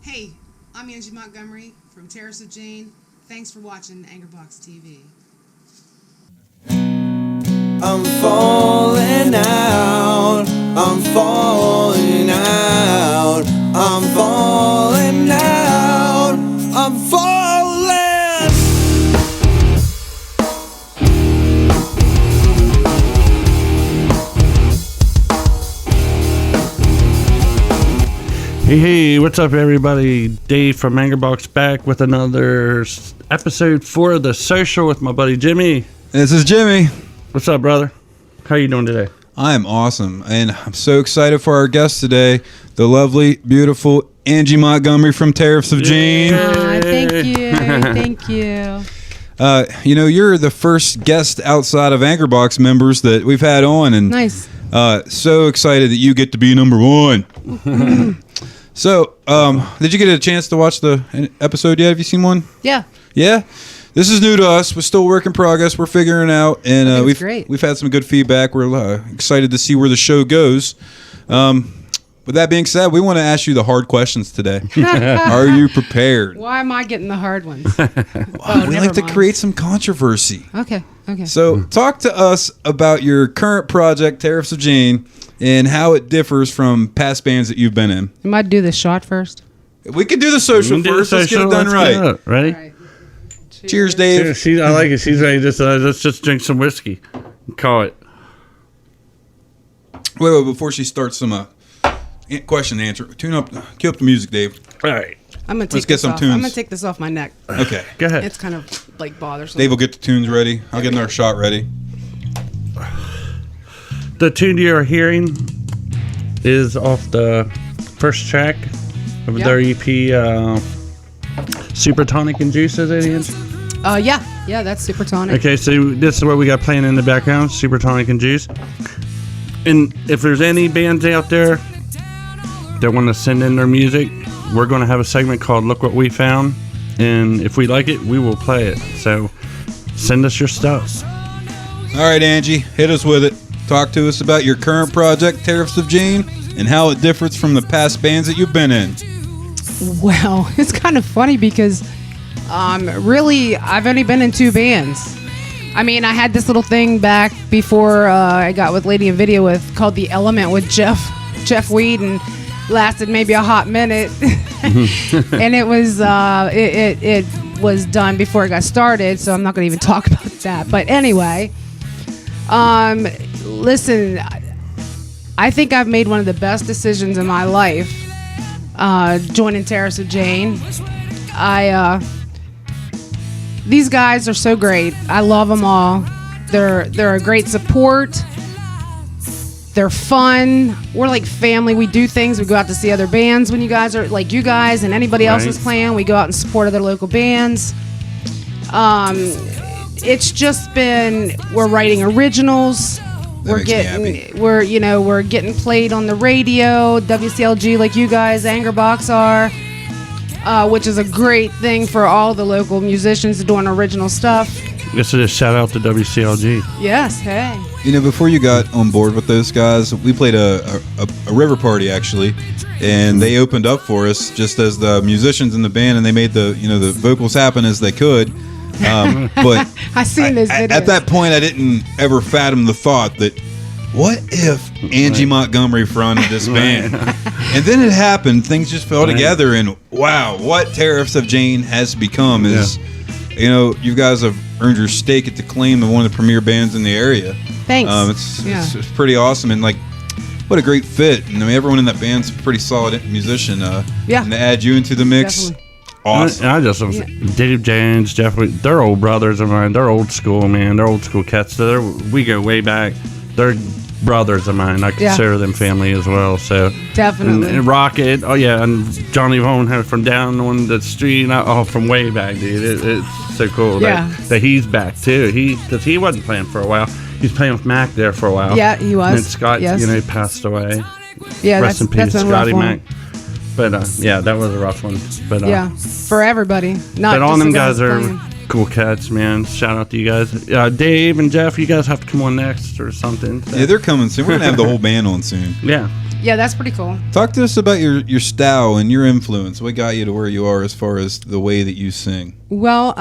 Hey, I'm Angie Montgomery from Tariffs of Jane. Thanks for watching AngerBox TV. I'm falling out. I'm falling out. I'm falling out. I'm falling. Hey, what's up, everybody? Dave from AngerBox back with another episode for The Social with my buddy Jimmy. This is Jimmy. What's up, brother? How you doing today? I'm awesome, and I'm so excited for our guest today, the lovely, beautiful Angie Montgomery from Tariffs of Jane. Thank you. Thank you. You're the first guest outside of AngerBox members that we've had on, and Nice. So excited that you get to be number one. So, did you get a chance to watch the episode yet? Have you seen one? Yeah. Yeah? This is new to us. We're still work in progress. We're figuring it out, and we've had some good feedback. We're excited to see where the show goes. With that being said, we want to ask you the hard questions today. Are you prepared? Why am I getting the hard ones? We like to create some controversy. Okay. So, talk to us about your current project, Tariffs of Jane, and how it differs from past bands that you've been in. You might do the shot first. We can do the social first. Let's get it done right. Ready? All right. Cheers, Dave. I like it. She's ready. Let's just drink some whiskey. Call it. Wait, before she starts some question and answer, cue up the music, Dave. All right. I'm gonna take Let's get this some off. tunes. I'm gonna take this off my neck. Okay. Go ahead. It's kind of like bothersome. Dave will get the tunes ready. I'll get another shot ready. The tune you're hearing is off the first track of their EP, Super Tonic and Juice, is it, Ange? Yeah, that's super tonic. Okay, so this is what we got playing in the background, Super Tonic and Juice. And if there's any bands out there that want to send in their music, we're going to have a segment called Look What We Found. And if we like it, we will play it. So send us your stuff. All right, Angie, hit us with it. Talk to us about your current project, Tariffs of Jane, and how it differs from the past bands that you've been in. Well, it's kind of funny because really, I've only been in two bands. I mean, I had this little thing back before I got with Lady in Video with called The Element with Jeff Weed, and lasted maybe a hot minute. And it was it was done before it got started, so I'm not going to even talk about that. But anyway, listen, I think I've made one of the best decisions in my life joining Tariffs of Jane. These guys are so great. I love them all. They're a great support. They're fun. We're like family. We do things. We go out to see other bands when you guys are like you guys and anybody else is playing. We go out and support other local bands. It's just been we're writing originals. We're getting played on the radio, WCLG like you guys, AngerBox are, which is a great thing for all the local musicians doing original stuff. This is a shout out to WCLG. Yes, hey. Before you got on board with those guys, we played a river party actually, and they opened up for us just as the musicians in the band, and they made the vocals happen as they could. But I seen this video. At that point, I didn't ever fathom the thought that what if Angie Montgomery fronted this band? And then it happened. Things just fell together, and wow, what Tariffs of Jane has become is, you guys have earned your stake at the claim of one of the premier bands in the area. Thanks. It's pretty awesome, and like, what a great fit. And I mean, everyone in that band's a pretty solid musician. And to add you into the mix, Definitely. awesome. I just Dave James, Jeff, they're old brothers of mine. They're old school, man. They're old school cats. We go way back. They're brothers of mine. I consider them family as well. So definitely. And Rocket, and Johnny Vaughn from down on the street. From way back, dude. It's so cool that he's back too. Because he wasn't playing for a while. He was playing with Mac there for a while. Yeah, he was. And Scott, passed away. Yeah, rest in peace, that's Scotty Mac. But that was a rough one. But for everybody. But all them guys are cool cats, man. Shout out to you guys. Dave and Jeff, you guys have to come on next or something. So. Yeah, they're coming soon. We're gonna have the whole band on soon. Yeah. Yeah, that's pretty cool. Talk to us about your style and your influence. What got you to where you are as far as the way that you sing? Well,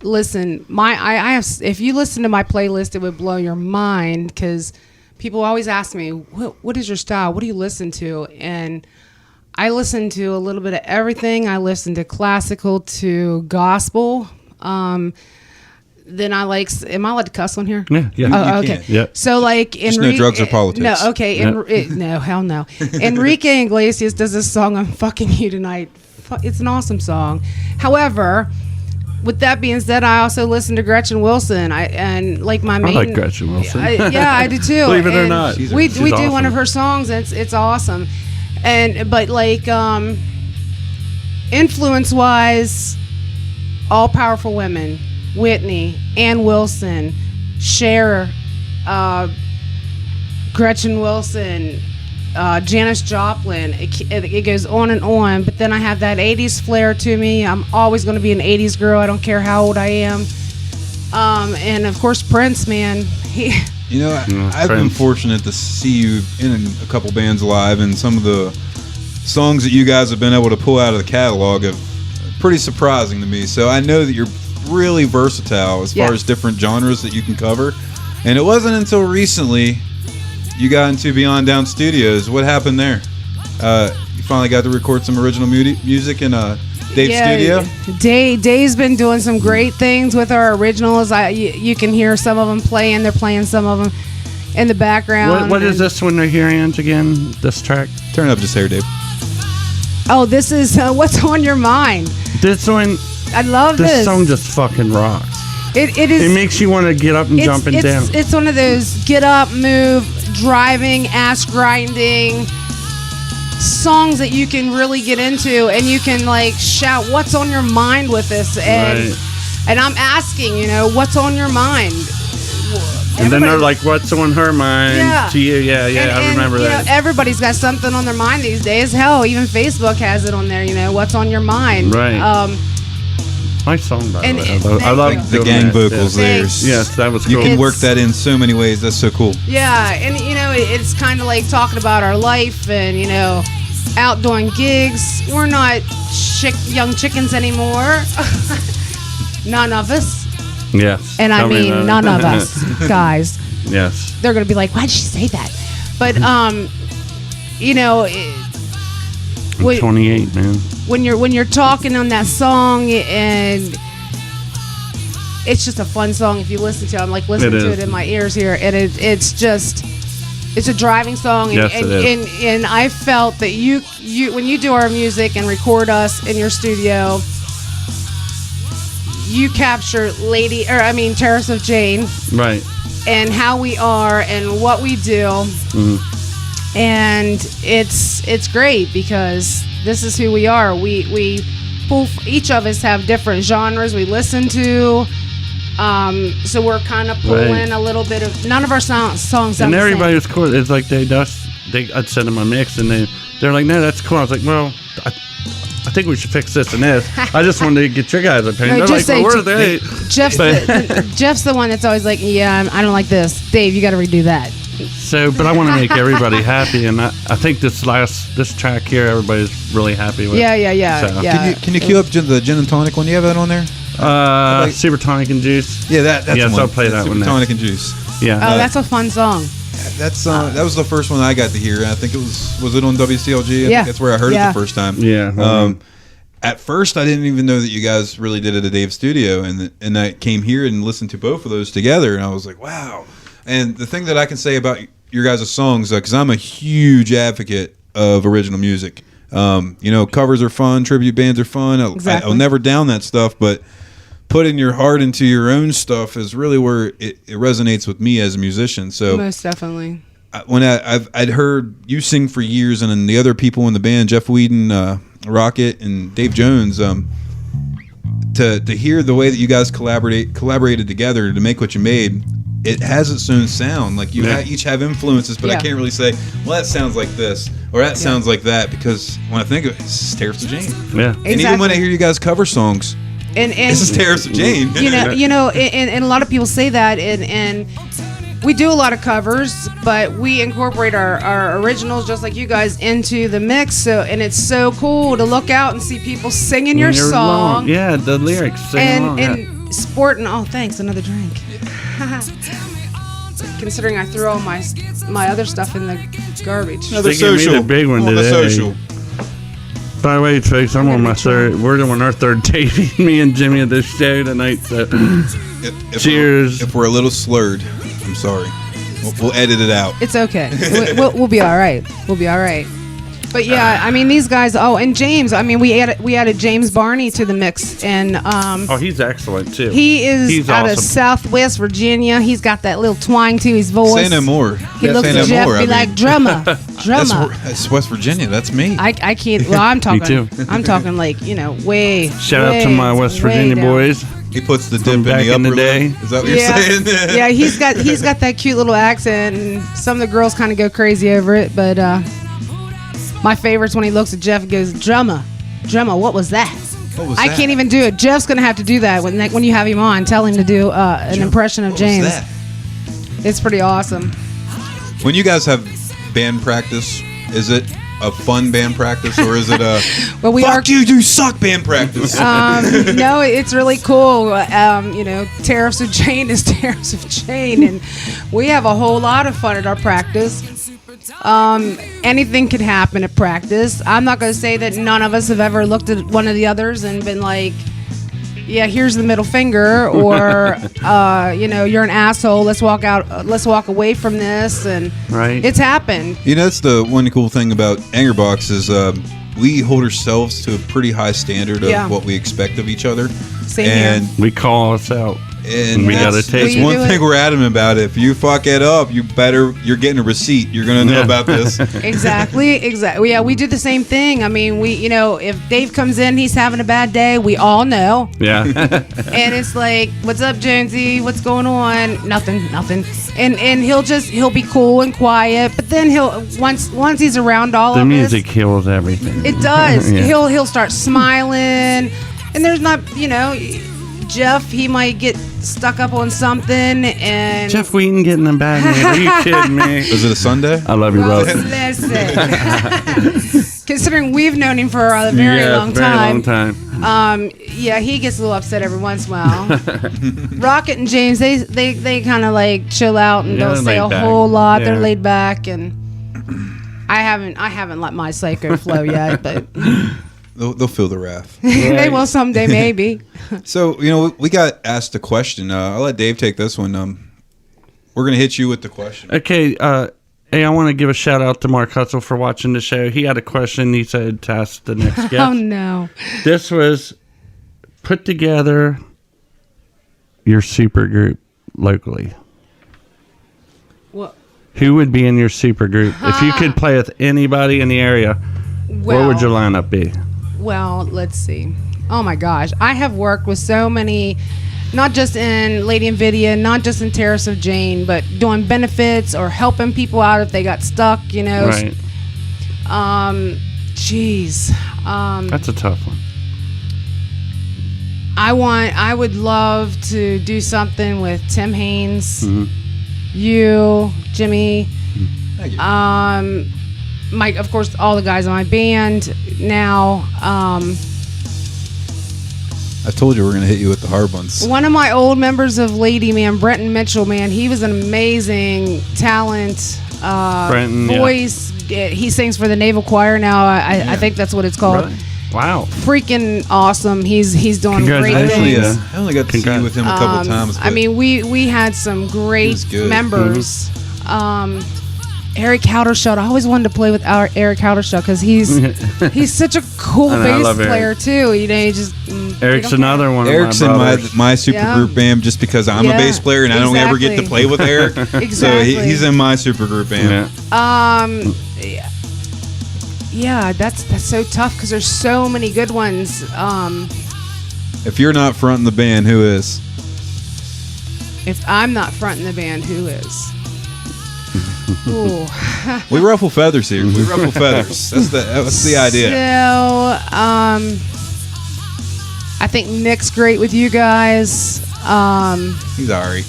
listen, I have. If you listen to my playlist, it would blow your mind because people always ask me, "What is your style? What do you listen to?" And I listen to a little bit of everything. I listen to classical to gospel. Then I like. Am I allowed to cuss on here? Yeah. Oh, You okay. can. Yeah. So like, Just no drugs or politics. No, okay. No, hell no. Enrique Iglesias does this song, "I'm Fucking You Tonight." It's an awesome song. However, with that being said, I also listen to Gretchen Wilson. I like Gretchen Wilson. I do too. Believe it or And not. we She's do awesome. one of her songs. It's awesome. But like influence wise, all powerful women: Whitney, Ann Wilson, Cher, Gretchen Wilson, Janis Joplin. It goes on and on. But then I have that 80s flair to me. I'm always going to be an 80s girl. I don't care how old I am. And of course Prince, man. You know, I've been fortunate to see you in a couple bands live, and some of the songs that you guys have been able to pull out of the catalog are pretty surprising to me. So I know that you're really versatile as far as different genres that you can cover. And it wasn't until recently you got into Beyond Down Studios. What happened there? You finally got to record some original music in Dave's studio? Dave's been doing some great things with our originals. You can hear some of them playing. They're playing some of them in the background. What is this one they're hearing again? This track? Turn it up just hair, Dave. Oh, this is What's on Your Mind. This one. I love this. This song just fucking rocks. It is. It makes you want to get up and jump and down. It's one of those get up, move, driving, ass grinding songs that you can really get into, and you can like shout what's on your mind with this. And I'm asking, what's on your mind? And then they're like, what's on her mind to you? Yeah, I remember that. Everybody's got something on their mind these days. Hell, even Facebook has it on there, what's on your mind. Right. Nice song, by the way. I love the gang vocals there. Yes, that was cool. You can work that in so many ways. That's so cool. Yeah, and it's kind of like talking about our life and out doing gigs. We're not young chickens anymore. None of us. Yes. And I mean none of us, guys. Yes. They're gonna be like, why'd she say that? But I'm 28, man. When you're talking on that song, and it's just a fun song if you listen to it. I'm like listening to it in my ears here, and it's a driving song. And, yes, it is. And I felt that you when you do our music and record us in your studio, you capture Tariffs of Jane, right? And how we are and what we do. Mm-hmm. And it's great because this is who we are. We pull, each of us have different genres we listen to. So we're kind of pulling a little bit of, none of our songs sound and the everybody same. was cool. It's like I'd send them a mix, and they're like, no, that's cool. I was like, well, I think we should fix this and this. I just wanted to get your guys' opinion. No, they're like, well, where are they? Jeff's the one that's always like, yeah, I don't like this. Dave, you got to redo that. So, but I want to make everybody happy, and I think this track here, everybody's really happy with. Yeah. So. Can you cue up the gin and tonic one? Do you have that on there? Super tonic and juice. Yeah, that's yes, one. I'll play that one. Super tonic and juice. Yeah. Oh, that's a fun song. That was the first one I got to hear. I think it was it on WCLG? I think that's where I heard it the first time. Yeah. At first, I didn't even know that you guys really did it at Dave's studio, and I came here and listened to both of those together, and I was like, wow. And the thing that I can say about your guys' songs, because I'm a huge advocate of original music. Covers are fun, tribute bands are fun. I'll never down that stuff, but putting your heart into your own stuff is really where it resonates with me as a musician. So most definitely. When I'd heard you sing for years, and then the other people in the band, Jeff Whedon, Rocket, and Dave Jones, to hear the way that you guys collaborated together to make what you made. It has its own sound. Like you each have influences, but I can't really say, well, that sounds like this or that sounds like that, because when I think of it, it's Tariffs of Jane. Yeah. Exactly. And even when I hear you guys cover songs, and this is Tariffs of Jane. And a lot of people say that, and we do a lot of covers, but we incorporate our originals just like you guys into the mix. So, and it's so cool to look out and see people singing your You're song. along. Yeah, the lyrics. Sing along, And sporting. Oh, thanks. Another drink. Considering I threw all my other stuff in the garbage. Another They gave me social. the big one On the today. social. By the way, folks, I'm on my third. We're doing our third taping. Me and Jimmy at this show tonight. So, If cheers. If we're a little slurred, I'm sorry. We'll edit it out. It's okay. We'll be all right. We'll be all right. But yeah, I mean these guys. Oh, and James. I mean we added James Barney to the mix, and oh, he's excellent too. he's out of awesome. Southwest Virginia. He's got that little twang to his voice. Say no more. He looks Say at no Jeff more. be like drummer. That's West Virginia. That's me. I can't. Well, I'm talking. too. I'm talking like way. Shout out to my West way Virginia down. boys. He puts the dip From in back the in upper the day. lip. Is that what you're Yeah, saying? yeah. He's got that cute little accent, and some of the girls kind of go crazy over it. But my favorite's when he looks at Jeff and goes, "Drummer, what was that?" What was I that? can't even do it. Jeff's gonna have to do that when you have him on. Tell him to do an impression of What was James. that? It's pretty awesome. When you guys have band practice, is it a fun band practice or is it a Well, we fuck you suck band practice? No, it's really cool. Tariffs of Jane is Tariffs of Jane, and we have a whole lot of fun at our practice. Anything could happen at practice. I'm not going to say that none of us have ever looked at one of the others and been like, yeah, here's the middle finger, or you're an asshole. Let's walk out. Let's walk away from this. And Right. it's happened. You know, that's the one cool thing about AngerBox is we hold ourselves to a pretty high standard of Yeah. what we expect of each other. Same and here. We call us out. and We gotta that's, take that's it. one You do thing it. we're adamant about. If you fuck it up, you're getting a receipt. You're gonna know Yeah. about this. Exactly. Yeah, we do the same thing. I mean, if Dave comes in, he's having a bad day. We all know. Yeah. And it's like, what's up, Jonesy? What's going on? Nothing. And he'll be cool and quiet. But then once he's around all The of music us, heals everything. it does. Yeah. He'll start smiling. And there's not, Jeff, he might get stuck up on something. And Jeff Wheaton getting a bad name. Are you kidding me? Is it a Sunday? I love you, well, brother. listen. Considering we've known him for a very long time. Yeah, he gets a little upset every once in a while. Rocket and James, they kind of like chill out and Yeah, don't they're say a laid back. whole lot. Yeah. They're laid back, and I haven't let my psycho flow yet, but They'll feel the wrath. they will someday maybe. So we got asked a question. I'll let Dave take this one. We're gonna hit you with the question. Okay, hey, I want to give a shout out to Mark Hutzel for watching the show. He had a question. He said to ask the next guest. Oh no! This was put together your super group locally. Well, Who would be in your super group if you could play with anybody in the area? What would your lineup be? Well, let's see. Oh my gosh, I have worked with so many, not just in Lady Nvidia, not just in Tariffs of Jane, but doing benefits or helping people out if they got stuck. Right. Jeez. That's a tough one. I would love to do something with Tim Haynes, Mm-hmm. you, Jimmy, Thank you. Mike, of course, all the guys in my band now. I told you we're gonna hit you with the hard ones. One of my old members of Lady, man, Brenton Mitchell, man, he was an amazing talent, Brenton, yeah. voice. He sings for the Naval Choir now. I think that's what it's called. Really? Wow. Freaking awesome. He's doing great Congratulations. things. I only got to see Congrats. you with him a couple times. I but mean, we had some He great was good. members. Eric Haldershot. I always wanted to play with Eric Haldershot because he's such a cool I know, I love bass player Eric. too. He just Eric's another one. Eric's of in my brothers. my super Yeah. group band just because I'm a Yeah, bass player and I don't ever get to exactly. play with Eric. So Exactly. he's in my super group band. Yeah. Yeah, that's so tough because there's so many good ones. If you're not fronting the band, who is? If I'm not fronting the band, who is? Ooh. We ruffle feathers here. We ruffle feathers. That's the idea. So, I think Nick's great with you guys. He's Ari.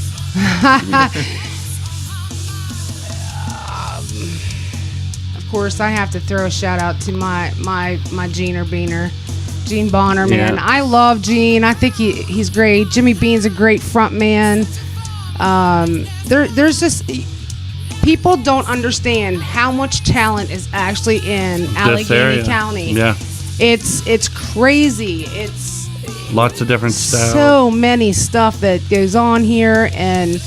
course, I have to throw a shout out to my Gene Beaner. Gene Bonner, man. Yeah. I love Gene. I think he's great. Jimmy Bean's a great front man. There's just people don't understand how much talent is actually in Allegheny County. Yeah. It's crazy. It's Lots of different styles. so many stuff that goes on here, and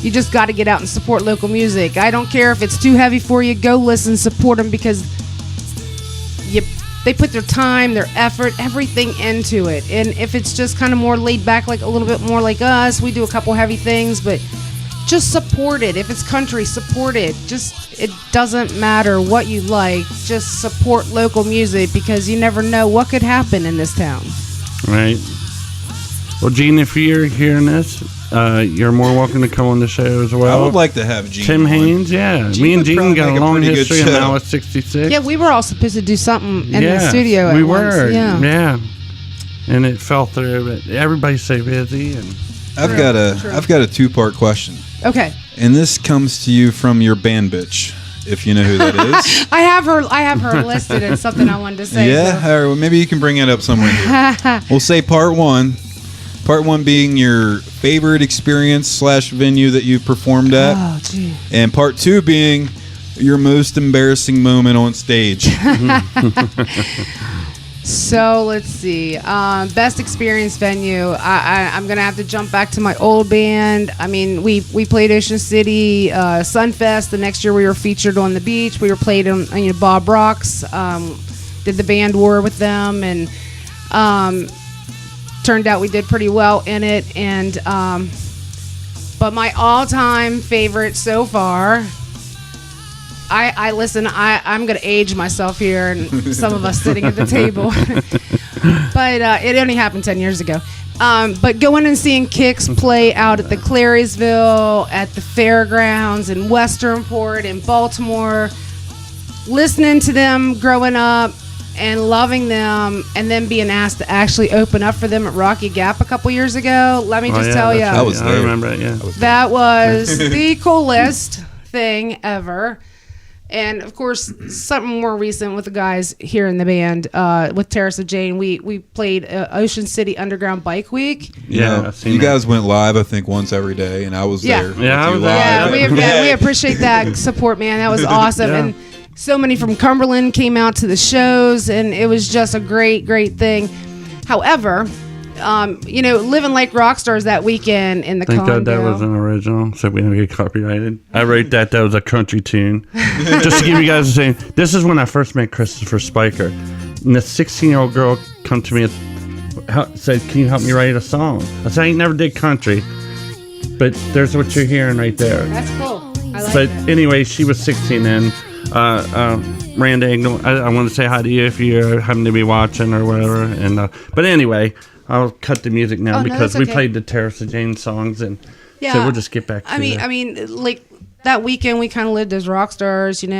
you just got to get out and support local music. I don't care if it's too heavy for you. Go listen, support them, because they put their time, their effort, everything into it. And if it's just kind of more laid back, like a little bit more like us, we do a couple heavy things, but just support it. If it's country, support it. It doesn't matter what you like. Just support local music, because you never know what could happen in this town. Right. Well, Gene, if you're hearing this, you're more welcome to come on the show as well. I would like to have Gene. Tim on. Haynes, yeah. Gene Me and would Gene probably got make a a long pretty good history, and show. now it's 66. Yeah, we were all supposed to do something in the studio we at were. once. Yeah. And it fell through, but everybody's so busy. And I've got a two-part question, Okay. and this comes to you from your band bitch, if you know who that is. I have her listed as something I wanted to say. Yeah, so. or maybe you can bring it up somewhere here. We'll say part one. Part one being your favorite experience / venue that you performed at. Oh, gee. And part two being your most embarrassing moment on stage. So let's see. Best experience venue. I'm gonna have to jump back to my old band. I mean, we played Ocean City Sunfest. The next year we were featured on the beach. We were played on Bob Rock's. Did the band war with them, and turned out we did pretty well in it. And but my all-time favorite so far. I'm going to age myself here, and some of us sitting at the table. But it only happened 10 years ago. But going and seeing Kix play out at the Clariesville, at the fairgrounds in Westernport, in Baltimore, listening to them growing up and loving them, and then being asked to actually open up for them at Rocky Gap a couple years ago, let me just tell you. I was there. I remember it, yeah. That was the coolest thing ever. And of course, something more recent with the guys here in the band, with Tariffs of Jane, we played Ocean City Underground Bike Week. Yeah, You, I've seen you that. guys went live, I think, once every day, and I was Yeah. there. with Yeah, I you was live. there. Yeah, we appreciate that support, man. That was awesome. Yeah. And so many from Cumberland came out to the shows, and it was just a great, great thing. However, living like rock stars that weekend in the Thank condo. God that was an original, so we don't get copyrighted. I wrote that was a country tune. Just to give you guys the same. This is when I first met Christopher Spiker. And this 16-year-old girl come to me and said, "Can you help me write a song?" I said, "I ain't never did country, but there's what you're hearing right there." That's cool. I like But that. anyway, she was 16 then. Randa Engel, I want to say hi to you if you happen to be watching or whatever. And but anyway, I'll cut the music now Oh, no, because that's we okay. played the Tariffs of Jane songs, and Yeah. so we'll just get back to I mean, like that weekend we kind of lived as rock stars. Some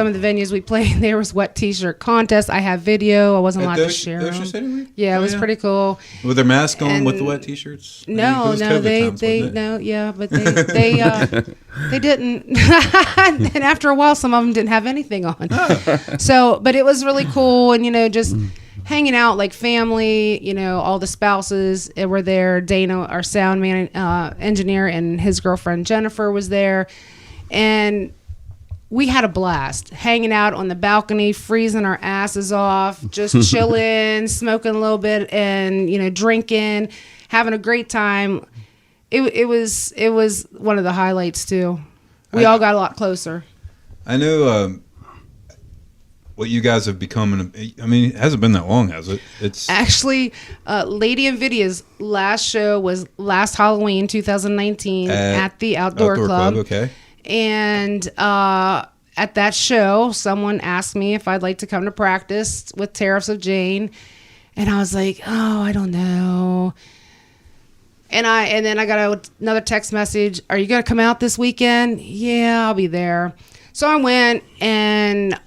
of the venues we played, there was wet T-shirt contests. I have video. I wasn't allowed to share them. Yeah, it was pretty cool. With their mask on, with the And- wet T-shirts. No, It was no, COVID they times, wasn't it? no, yeah, but they didn't. And after a while, some of them didn't have anything on. So, but it was really cool, and just hanging out like family. All the spouses were there. Dana, our sound man, engineer, and his girlfriend Jennifer was there, and we had a blast hanging out on the balcony, freezing our asses off, just chilling, smoking a little bit, and drinking, having a great time. It was one of the highlights too. We all got a lot closer. I know what you guys have become. I mean, it hasn't been that long, has it? It's Actually, Lady Nvidia's last show was last Halloween 2019 at the Outdoor Club. Okay. And at that show, someone asked me if I'd like to come to practice with Tariffs of Jane. And I was like, oh, I don't know. And then I got another text message. Are you going to come out this weekend? Yeah, I'll be there. So I went, and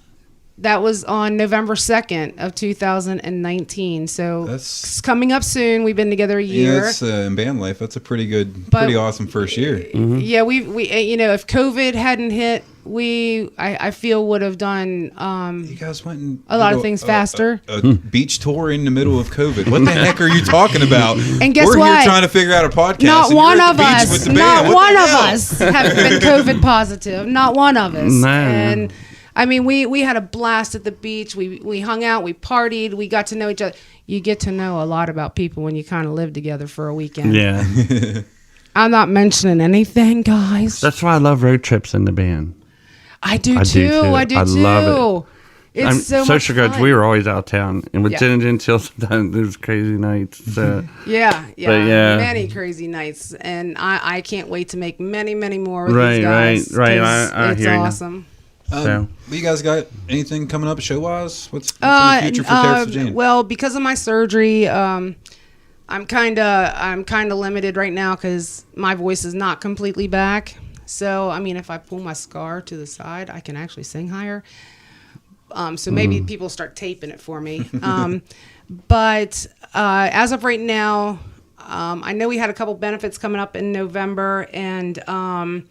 that was on November 2nd of 2019. So That's- it's coming up soon. We've been together a Yeah, year. that's in band life. That's a pretty But- awesome first year. Yeah, we if COVID hadn't hit I feel would have done You guys went and a lot did of things faster. A beach tour in the middle of COVID. What the heck are you talking about? And guess We're what? here trying to figure out a podcast. Not and one you're at of the beach us, with the not band. What one the of hell? us have been COVID positive. Not one of us. No. And I mean, we had a blast at the beach. We hung out, we partied, we got to know each other. You get to know a lot about people when you kind of live together for a weekend. Yeah. I'm not mentioning anything, guys. That's why I love road trips in the band. I do I do too. too. I do I too. love it. It's so much social guys, fun. we were always out of town, and we Yeah. didn't until sometimes there's crazy nights. So. Yeah, But yeah. many crazy nights, and I can't wait to make many, many more with Right, these guys. right. 'cause I it's hear you. awesome. So. You guys got anything coming up show wise? What's in the future for Tariffs of Jane? Well, because of my surgery, I'm kind of limited right now because my voice is not completely back. So I mean, if I pull my scar to the side, I can actually sing higher. So maybe people start taping it for me. But as of right now, I know we had a couple benefits coming up in November, and on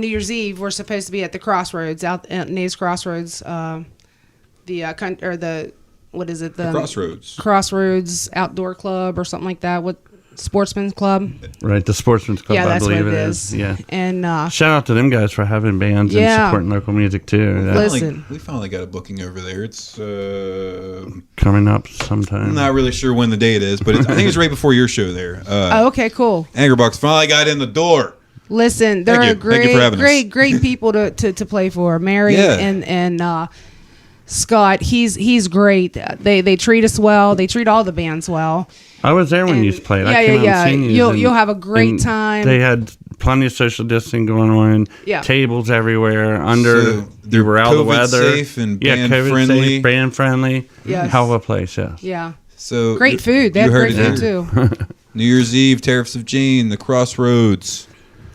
New Year's Eve, we're supposed to be at the Crossroads, out at Nays Crossroads, the what is it? The Crossroads. Crossroads Outdoor Club or something like that. What Sportsman's Club? Right, the Sportsman's Club, Yeah, I that's believe what it it is. is. Yeah. And Shout out to them guys for having bands and Yeah. supporting local music too. That's Listen. We finally got a booking over there. It's coming up sometime. I'm not really sure when the date is, but I think it's right before your show there. Oh, okay, cool. AngerBox finally got in the door. Listen, they're Thank you. Thank you for having us. great people to play for. Mary Yeah. and Scott, he's great. They treat us well. They treat all the bands well. I was there when And- you played. yeah, I came yeah, out and yeah. seen you. You'll have a great time. They had plenty of social distancing going on. Yeah. Tables everywhere. Under So you they're were out of the COVID weather. safe and yeah, band COVID friendly. safe, band friendly. Yes. Hell of a place. Yeah. Yeah, So great food. They you have heard great it food here. too. New Year's Eve, Tariffs of Jane, the Crossroads.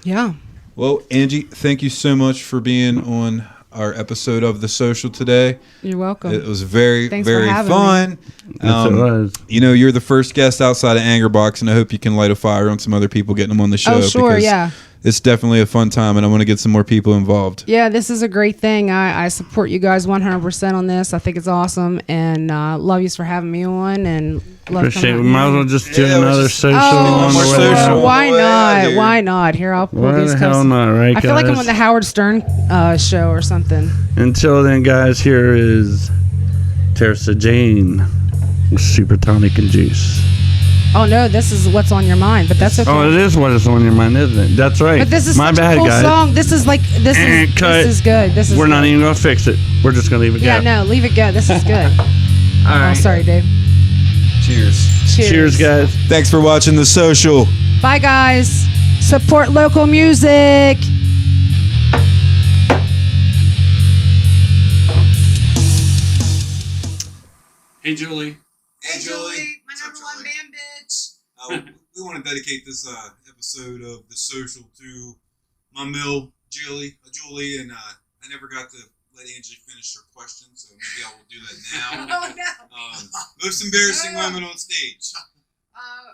Yeah. Well, Angie, thank you so much for being on our episode of The Social today. You're welcome. It was very, Thanks for very having fun. Yes, it was. You know, you're the first guest outside of AngerBox, and I hope you can light a fire on some other people getting them on the show. Oh, sure, because yeah. It's definitely a fun time, and I want to get some more people involved. Yeah, this is a great thing. I support you guys 100% on this. I think it's awesome, and love you for having me on. And love Appreciate it. coming We out might as here. well just do Yeah, another let's just- social Oh, on more the way social. out. Why Way out not? here. Why not? Here, I'll pull Why these the hell cups. not, right, I feel like I'm guys? on the Howard Stern show or something. Until then, guys, here is Tariffs of Jane with Super Tonic and Juice. Oh no, this is what's on your mind, but that's okay. Oh, it is what is on your mind, isn't it? That's right. But this is my such bad, a cool guys. song. This is Cut. this is good. This is We're not good. even gonna fix it. We're just gonna leave it Yeah, go. no, leave it go. This is good. All Oh, right. sorry, Dave. Cheers. Cheers, guys. Thanks for watching The Social. Bye, guys. Support local music. Hey, Julie. Hey, Julie, my number one band bitch. We want to dedicate this episode of The Social to my mill, Julie, and I never got to let Angie finish her question, so maybe I will do that now. Oh, no. Most embarrassing No. women on stage.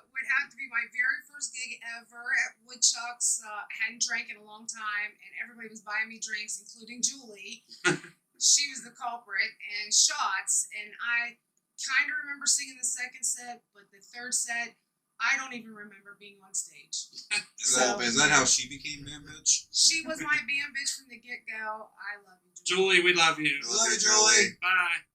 Would have to be my very first gig ever at Woodchuck's. I hadn't drank in a long time, and everybody was buying me drinks, including Julie. She was the culprit, and shots, and I kind of remember singing the second set, but the third set, I don't even remember being on stage. Is that how she became band bitch? She was my band bitch from the get-go. I love you, Julie, Julie. we love you. Love you, Julie. Bye.